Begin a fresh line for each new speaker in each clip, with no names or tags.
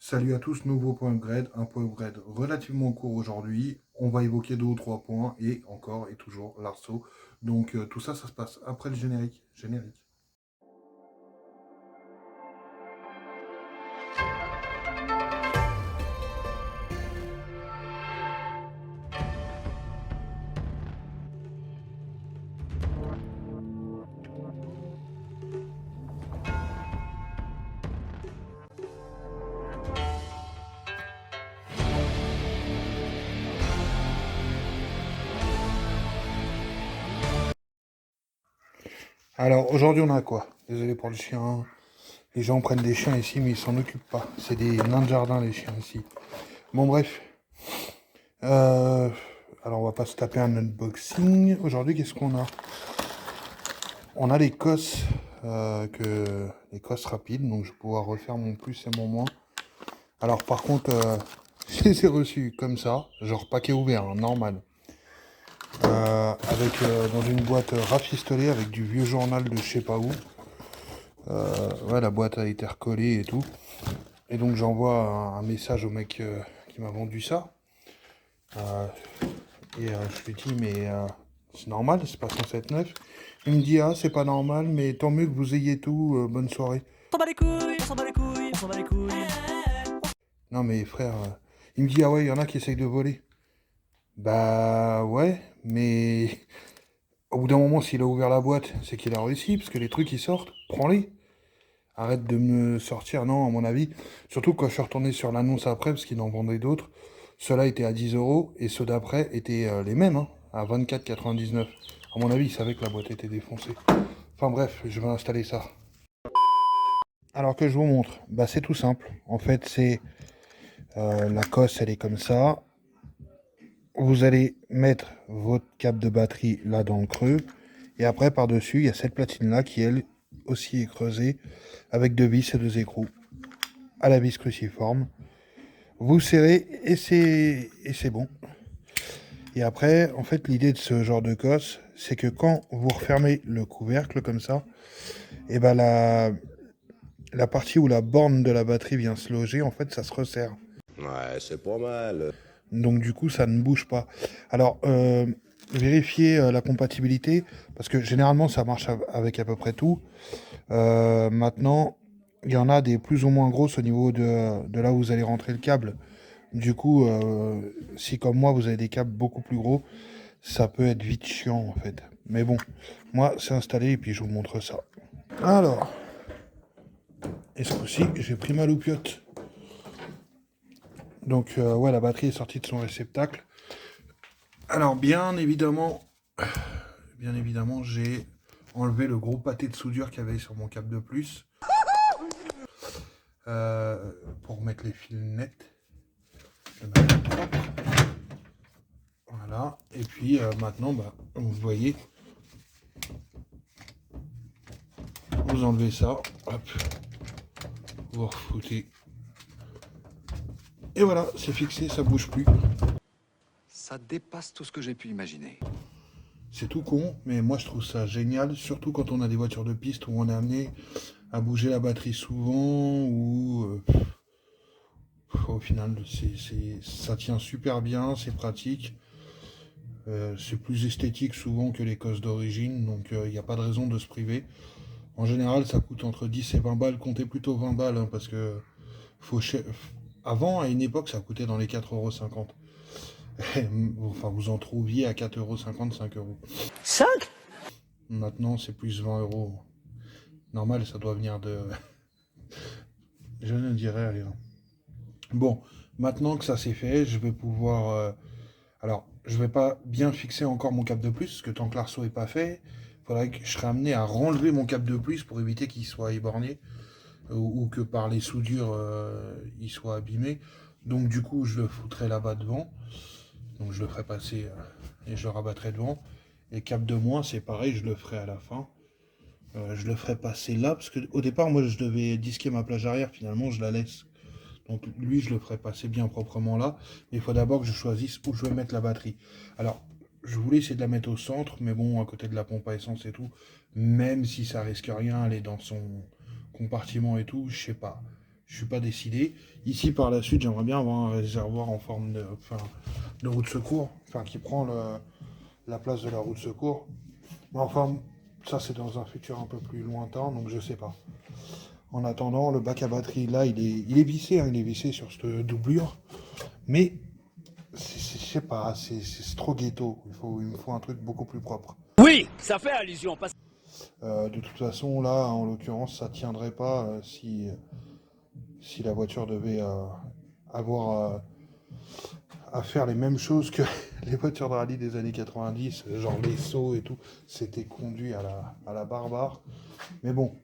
Salut à tous, nouveau point upgrade, un point upgrade relativement court aujourd'hui. On va évoquer deux ou trois points et encore et toujours l'arceau. Donc tout ça, ça se passe après le générique. Générique. Alors aujourd'hui on a quoi? Désolé pour le chien. Les gens prennent des chiens ici mais ils s'en occupent pas. C'est des nains de jardin les chiens ici. Bon bref. Euh, alors on va pas se taper un unboxing. Aujourd'hui qu'est-ce qu'on a? On a les COS. Les COS rapides. Donc je vais pouvoir refaire mon plus et mon moins. Alors par contre, je les ai reçus comme ça, genre paquet ouvert, hein, normal. Dans une boîte rafistolée avec du vieux journal de je sais pas où. Ouais, la boîte a été recollée et tout. Et donc j'envoie un message au mec qui m'a vendu ça. Euh, je lui dis mais c'est normal, c'est pas censé être neuf. Il me dit ah c'est pas normal, mais tant mieux que vous ayez tout, bonne soirée.
On s'en bat les couilles, on s'en bat les couilles, on s'en bat les couilles.
Non mais frère, il me dit ah ouais, il y en a qui essayent de voler. Bah ouais, mais au bout d'un moment, s'il a ouvert la boîte, c'est qu'il a réussi, parce que les trucs qui sortent, prends-les. Arrête de me sortir, non, à mon avis. Surtout quand je suis retourné sur l'annonce après, parce qu'il en vendait d'autres. Ceux-là étaient à 10 euros, et ceux d'après étaient les mêmes, hein, à 24,99. À mon avis, il savait que la boîte était défoncée. Enfin bref, je vais installer ça. Alors que je vous montre, bah c'est tout simple. En fait, c'est la cosse, elle est comme ça. Vous allez mettre votre câble de batterie là dans le creux. Et après, par-dessus, il y a cette platine-là qui, elle, aussi est creusée avec deux vis et deux écrous à la vis cruciforme. Vous serrez et c'est bon. Et après, en fait, l'idée de ce genre de cosse, c'est que quand vous refermez le couvercle comme ça, et ben la partie où la borne de la batterie vient se loger, en fait, ça se resserre.
Ouais, c'est pas mal.
Donc du coup, ça ne bouge pas. Alors, vérifiez la compatibilité, parce que généralement, ça marche avec à peu près tout. Maintenant, il y en a des plus ou moins grosses au niveau de là où vous allez rentrer le câble. Du coup, si comme moi, vous avez des câbles beaucoup plus gros, ça peut être vite chiant en fait. Mais bon, moi, c'est installé et puis je vous montre ça. Alors, et ce coup-ci, j'ai pris ma loupiote. Donc, ouais, la batterie est sortie de son réceptacle. Alors, bien évidemment, j'ai enlevé le gros pâté de soudure qu'il y avait sur mon câble de plus. Pour mettre les fils nets. Voilà. Et puis maintenant, bah, vous voyez, vous enlevez ça. Hop. Vous refoutez. Et voilà, c'est fixé, ça bouge plus.
Ça dépasse tout ce que j'ai pu imaginer.
C'est tout con, mais moi je trouve ça génial, surtout quand on a des voitures de piste où on est amené à bouger la batterie souvent, ou au final ça tient super bien, c'est pratique. C'est plus esthétique souvent que les cosses d'origine, donc il n'y a pas de raison de se priver. En général, ça coûte entre 10 et 20 balles, comptez plutôt 20 balles, hein, parce que faut avant, à une époque, ça coûtait dans les 4,50 €. Enfin, vous en trouviez à 4,50 €, 5 €.
5.
Maintenant, c'est plus 20 euros. Normal, ça doit venir de... Je ne dirais rien. Bon, maintenant que ça c'est fait, je vais pouvoir... Alors, je vais pas bien fixer encore mon câble de plus, parce que tant que l'arceau est pas fait, il faudrait que je serais amené à renlever mon câble de plus pour éviter qu'il soit éborgné, ou que par les soudures, il soit abîmé. Donc du coup, je le foutrai là-bas devant. Donc je le ferai passer et je le rabattrai devant. Et câble de moins, c'est pareil, je le ferai à la fin. Je le ferai passer là, parce que au départ, moi, je devais disquer ma plage arrière, finalement, je la laisse. Donc lui, je le ferai passer bien proprement là. Mais il faut d'abord que je choisisse où je vais mettre la batterie. Alors, je voulais essayer de la mettre au centre, mais bon, à côté de la pompe à essence et tout, même si ça risque rien, elle est dans son compartiment et tout, je sais pas. Je suis pas décidé. Ici, par la suite, j'aimerais bien avoir un réservoir en forme de roue de secours, enfin qui prend la place de la roue de secours. Mais enfin, ça c'est dans un futur un peu plus lointain, donc je sais pas. En attendant, le bac à batterie, là, il est vissé, hein, il est vissé sur cette doublure. Mais, je sais pas, c'est trop ghetto. Il me faut un truc beaucoup plus propre.
Oui, ça fait allusion.
De toute façon, là, en l'occurrence, ça tiendrait pas si la voiture devait avoir à faire les mêmes choses que les voitures de rallye des années 90, genre les sauts et tout. C'était conduit à la barbare. Mais bon,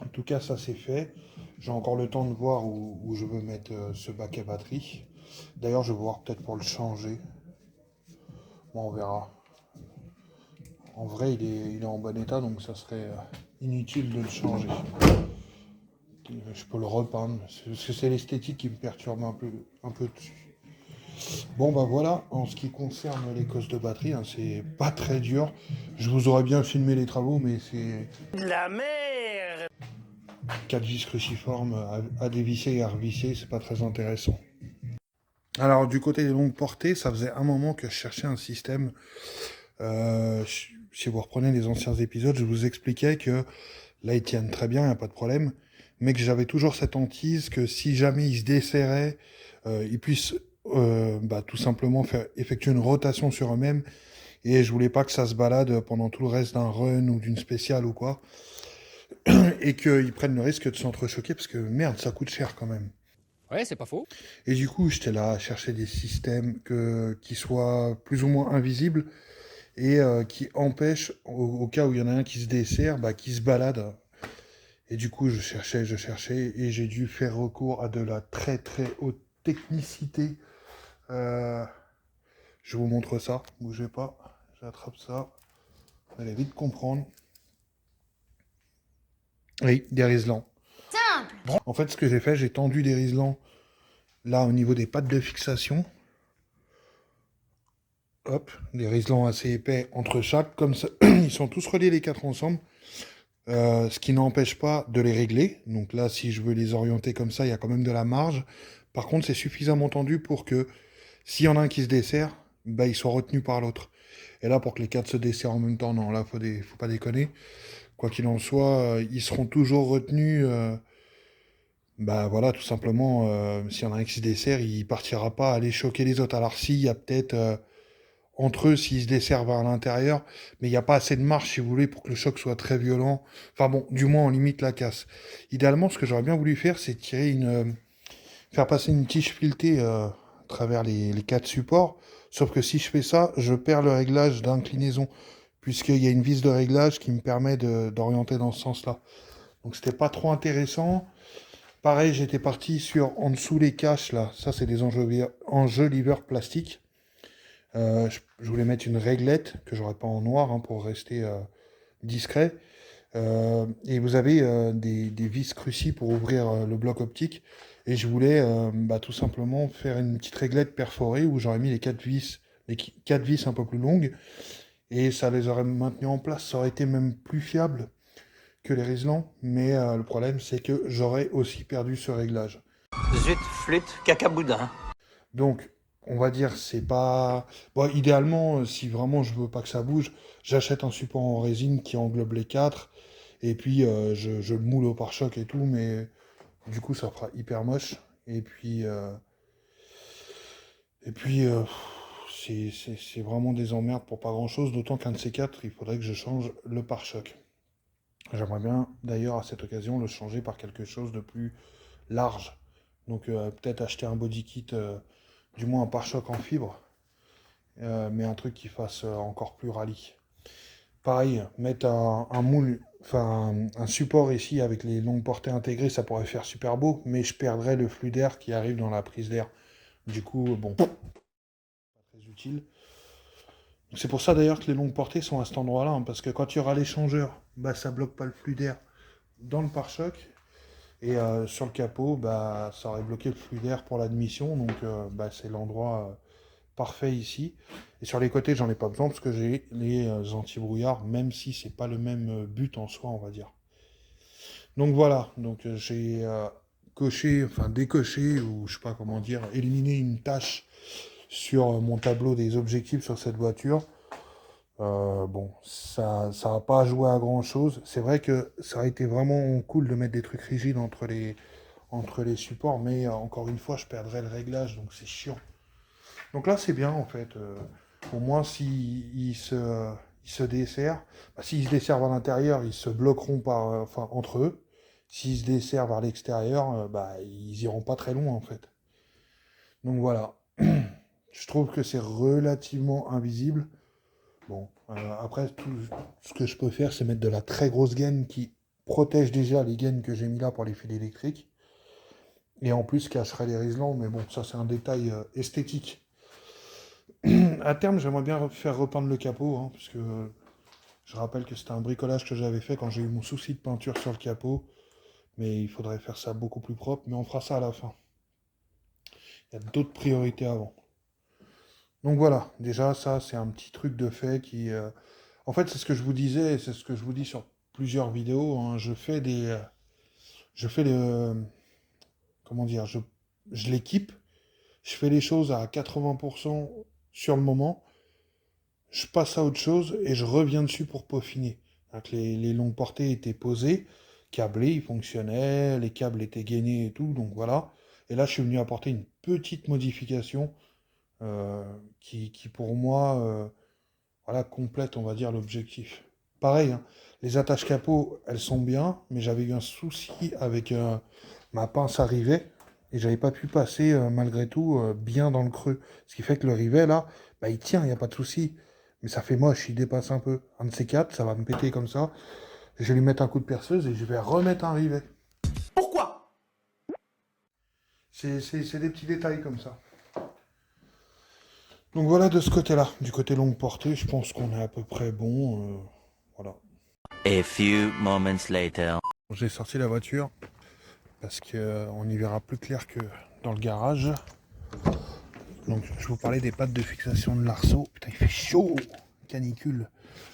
en tout cas, ça c'est fait. J'ai encore le temps de voir où je veux mettre ce bac à batterie. D'ailleurs, je vais voir peut-être pour le changer. Bon, on verra. En vrai, il est en bon état, donc ça serait inutile de le changer. Je peux le repeindre, parce que c'est l'esthétique qui me perturbe un peu dessus. Bon, bah voilà, en ce qui concerne les cosses de batterie, hein, c'est pas très dur. Je vous aurais bien filmé les travaux, mais c'est
La merde.
4 vis cruciformes à dévisser et à revisser, c'est pas très intéressant. Alors, du côté des longues portées, ça faisait un moment que je cherchais un système. Si vous reprenez les anciens épisodes, je vous expliquais que là, ils tiennent très bien, il n'y a pas de problème, mais que j'avais toujours cette hantise que si jamais ils se desserraient, ils puissent tout simplement effectuer une rotation sur eux-mêmes, et je voulais pas que ça se balade pendant tout le reste d'un run ou d'une spéciale ou quoi, et qu'ils prennent le risque de s'entrechoquer, parce que merde, ça coûte cher quand même.
Ouais, c'est pas faux.
Et du coup, j'étais là à chercher des systèmes qui soient plus ou moins invisibles, et qui empêchent, au cas où il y en a un qui se dessert, qui se balade. Et du coup, je cherchais, et j'ai dû faire recours à de la très très haute technicité. Euh, je vous montre ça, bougez pas, j'attrape ça, vous allez vite comprendre. Oui, des riselants.
Simple.
En fait, ce que j'ai fait, j'ai tendu des riselants là au niveau des pattes de fixation. Hop, des riselants assez épais entre chaque, comme ça, ils sont tous reliés les quatre ensemble. Ce qui n'empêche pas de les régler. Donc là, si je veux les orienter comme ça, il y a quand même de la marge. Par contre, c'est suffisamment tendu pour que s'il y en a un qui se dessert, il soit retenu par l'autre. Et là, pour que les quatre se desserrent en même temps, non, là, faut pas déconner. Quoi qu'il en soit, ils seront toujours retenus. Voilà, tout simplement, s'il y en a un qui se dessert, il partira pas aller choquer les autres. Alors s'il y a peut-être entre eux s'ils se desservent à l'intérieur, mais il n'y a pas assez de marge, si vous voulez, pour que le choc soit très violent. Enfin bon, du moins, on limite la casse. Idéalement, ce que j'aurais bien voulu faire, c'est faire passer une tige filetée à travers les quatre supports. Sauf que si je fais ça, je perds le réglage d'inclinaison, puisqu'il y a une vis de réglage qui me permet d'orienter dans ce sens-là. Donc c'était pas trop intéressant. Pareil, j'étais parti sur en dessous les caches, là. Ça, c'est des enjoliveurs plastiques. Je voulais mettre une réglette que j'aurais pas en noir, hein, pour rester discret. Et vous avez des vis crucis pour ouvrir le bloc optique. Et je voulais tout simplement faire une petite réglette perforée où j'aurais mis les quatre vis un peu plus longues. Et ça les aurait maintenues en place. Ça aurait été même plus fiable que les riselants. Mais le problème, c'est que j'aurais aussi perdu ce réglage.
Zut, flûte, cacaboudin.
Donc, on va dire, c'est pas... Bon, idéalement, si vraiment je veux pas que ça bouge, j'achète un support en résine qui englobe les quatre, et puis je le moule au pare-choc et tout, mais du coup, ça fera hyper moche. C'est vraiment des emmerdes pour pas grand-chose, d'autant qu'un de ces quatre, il faudrait que je change le pare-choc. J'aimerais bien, d'ailleurs, à cette occasion, le changer par quelque chose de plus large. Donc, peut-être acheter un body kit... du moins un pare-choc en fibre, mais un truc qui fasse encore plus rallye. Pareil, mettre un moule, enfin un support ici avec les longues portées intégrées, ça pourrait faire super beau, mais je perdrais le flux d'air qui arrive dans la prise d'air. Du coup, bon, pas très utile. C'est pour ça d'ailleurs que les longues portées sont à cet endroit-là, hein, parce que quand il y aura l'échangeur, ça bloque pas le flux d'air dans le pare-choc. Et sur le capot, ça aurait bloqué le flux d'air pour l'admission, donc c'est l'endroit parfait ici. Et sur les côtés, j'en ai pas besoin parce que j'ai les anti-brouillards, même si c'est pas le même but en soi, on va dire. Donc voilà, donc j'ai cocher, enfin décocher, ou je sais pas comment dire, éliminer une tâche sur mon tableau des objectifs sur cette voiture. Bon, ça va pas joué à grand chose. C'est vrai que ça aurait été vraiment cool de mettre des trucs rigides entre les supports, mais encore une fois, je perdrais le réglage, donc c'est chiant. Donc là, c'est bien en fait. Au moins, ils se desserrent, bah, s'ils se desservent à l'intérieur, ils se bloqueront enfin, entre eux. S'ils se desservent vers l'extérieur, bah, ils iront pas très loin en fait. Donc voilà. Je trouve que c'est relativement invisible. Bon, après, tout ce que je peux faire, c'est mettre de la très grosse gaine qui protège déjà les gaines que j'ai mis là pour les fils électriques. Et en plus, cacherait les riselants, mais bon, ça c'est un détail esthétique. À terme, j'aimerais bien faire repeindre le capot, hein, parce que je rappelle que c'était un bricolage que j'avais fait quand j'ai eu mon souci de peinture sur le capot. Mais il faudrait faire ça beaucoup plus propre, mais on fera ça à la fin. Il y a d'autres priorités avant. Donc voilà, déjà ça c'est un petit truc de fait qui... En fait c'est ce que je vous disais, et c'est ce que je vous dis sur plusieurs vidéos, hein, je fais des... je fais le... comment dire, je l'équipe, je fais les choses à 80% sur le moment, je passe à autre chose et je reviens dessus pour peaufiner. Donc les longues portées étaient posées, câblées, ils fonctionnaient, les câbles étaient gainés et tout, donc voilà. Et là je suis venu apporter une petite modification qui pour moi voilà, complète, on va dire, l'objectif. Pareil, hein, les attaches capot, elles sont bien, mais j'avais eu un souci avec ma pince à rivet, et j'avais pas pu passer, malgré tout, bien dans le creux. Ce qui fait que le rivet, là, bah, il tient, il n'y a pas de souci. Mais ça fait moche, il dépasse un peu. Un de ces quatre, ça va me péter comme ça. Je vais lui mettre un coup de perceuse et je vais remettre un rivet.
Pourquoi?
C'est des petits détails comme ça. Donc voilà de ce côté-là. Du côté longue portée, je pense qu'on est à peu près bon. Voilà.
A few moments later.
J'ai sorti la voiture parce qu'on y verra plus clair que dans le garage. Donc je vous parlais des pattes de fixation de l'arceau. Putain, il fait chaud, canicule.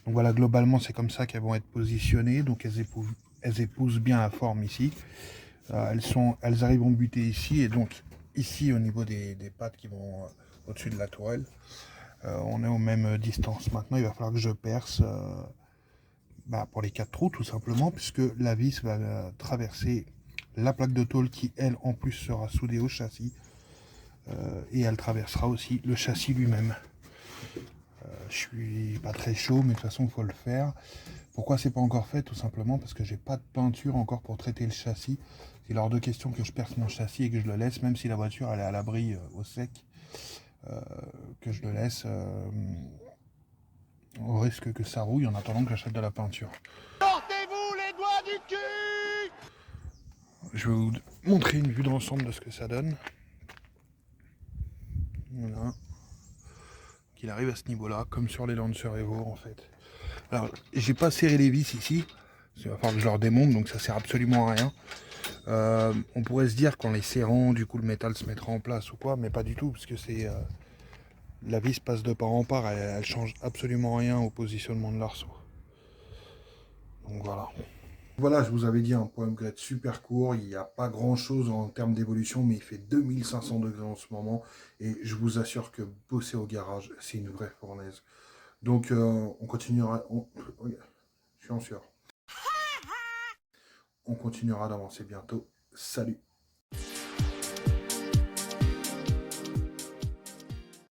Donc voilà, globalement c'est comme ça qu'elles vont être positionnées. Donc elles épousent bien la forme ici. Elles arrivent en butée ici, et donc ici au niveau des pattes qui vont au-dessus de la tourelle, on est aux mêmes distances. Maintenant il va falloir que je perce pour les 4 trous tout simplement, puisque la vis va traverser la plaque de tôle qui elle en plus sera soudée au châssis, et elle traversera aussi le châssis lui-même. Je suis pas très chaud, mais de toute façon il faut le faire. Pourquoi c'est pas encore fait? Tout simplement parce que j'ai pas de peinture encore pour traiter le châssis. Il est hors de question que je perce mon châssis et que je le laisse, même si la voiture elle est à l'abri au sec, que je le laisse au risque que ça rouille en attendant que j'achète de la peinture.
Sortez-vous les doigts du cul!
Je vais vous montrer une vue d'ensemble de ce que ça donne. Voilà. Qu'il arrive à ce niveau-là, comme sur les Lancer Evo en fait. Alors, j'ai pas serré les vis ici, il va falloir que je leur démonte, donc ça sert absolument à rien. On pourrait se dire qu'en les serrant, du coup le métal se mettra en place ou quoi, mais pas du tout, parce que c'est la vis passe de part en part, elle change absolument rien au positionnement de l'arceau. Donc voilà. Voilà, je vous avais dit un poème grade super court, il n'y a pas grand chose en termes d'évolution, mais il fait 2500 degrés en ce moment, et je vous assure que bosser au garage, c'est une vraie fournaise. Donc on continuera, je suis en sueur. On continuera d'avancer bientôt. Salut!